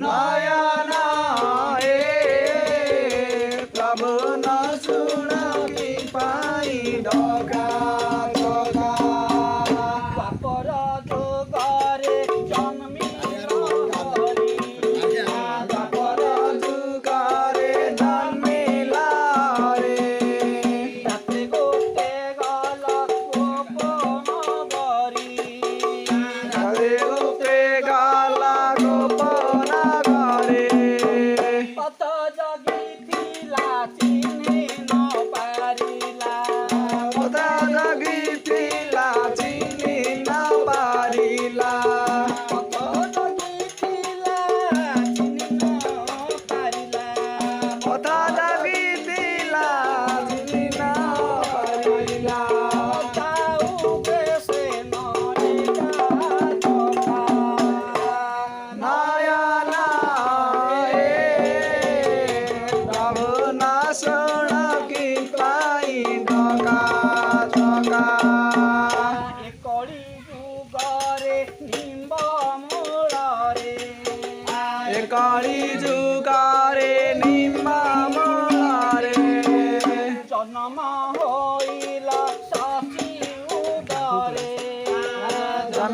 नयना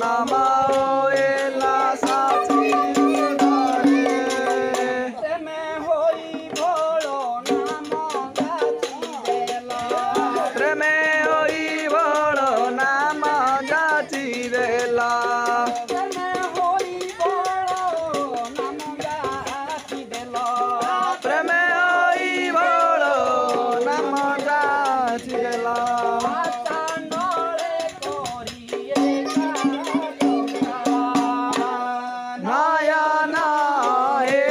नाम एला साची उदरे प्रेमे होई भोळो नाम गाची देला प्रेमे होई भोळो नाम गाची देला प्रेमे होई भोळो नाम गाची देला प्रेमे होई भोळो नाम गाची देला चांदोळे कोरिये नयन हे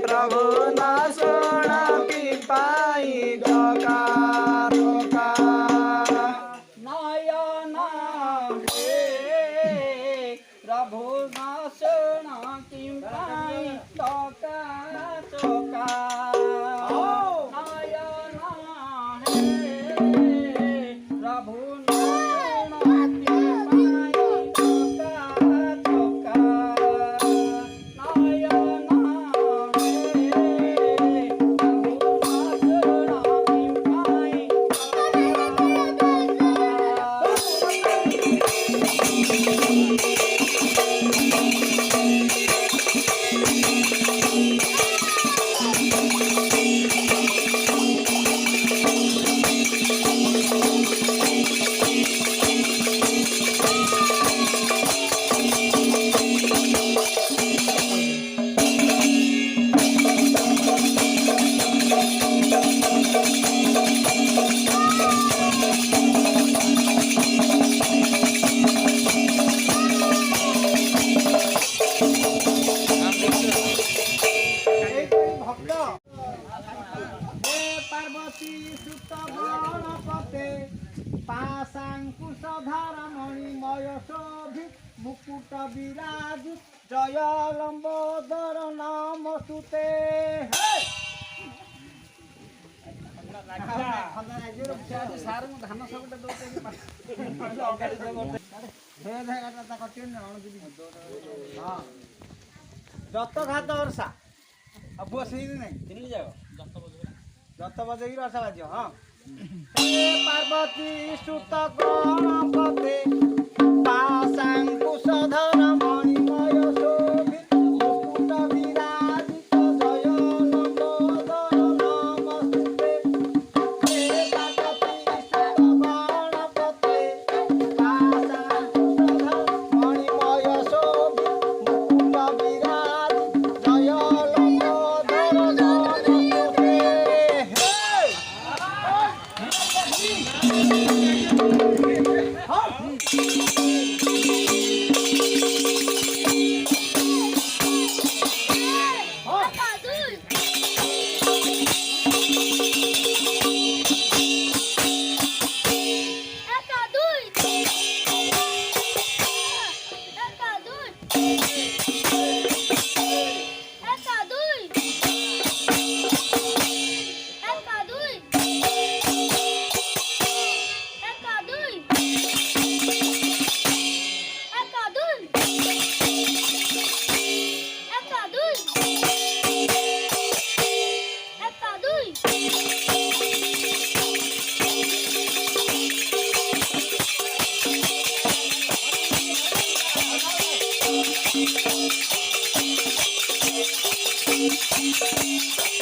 प्रभु न सुन की पाई जकार नयन हे प्रभु नाशण किं पाई टका चोका नयन हे प्रभु नाशण किं पाई टका चोका नयन हे प्रभु नाशण किं पाई ভক্ত হে পার্বতী সুত গণপতে পাশাঙ্কুশ ধারমণিময় শোভি মুকুট বিরাজি জয় লম্বোদর নাম সুতে যত ঘাত বর্ষা পুଅ ଶୁଣିଲି ନାହିଁ ଚିହ୍ନିଲି ଯାଅ ଯତ ବଜେଇକି ରସ ବାଜିବ ହଁ ପାର୍ବତୀ ସୁତ ଗଣପତେ ପାଶାଙ୍କୁଶ ଧରମଣିମୟ ଶୋଭି ମୁକୁଟ ବିରାଜିତ ଜୟ ଲମ୍ಬೋଦର ନମସ୍ତେ ହେ ପାର୍ବତୀ ସୁତ ଗଣପତେ ପାଶାଙ୍କୁଶ ଧରମଣିମୟ ଶୋଭି ମୁକୁଟ ବିରାଜିତ ଜୟ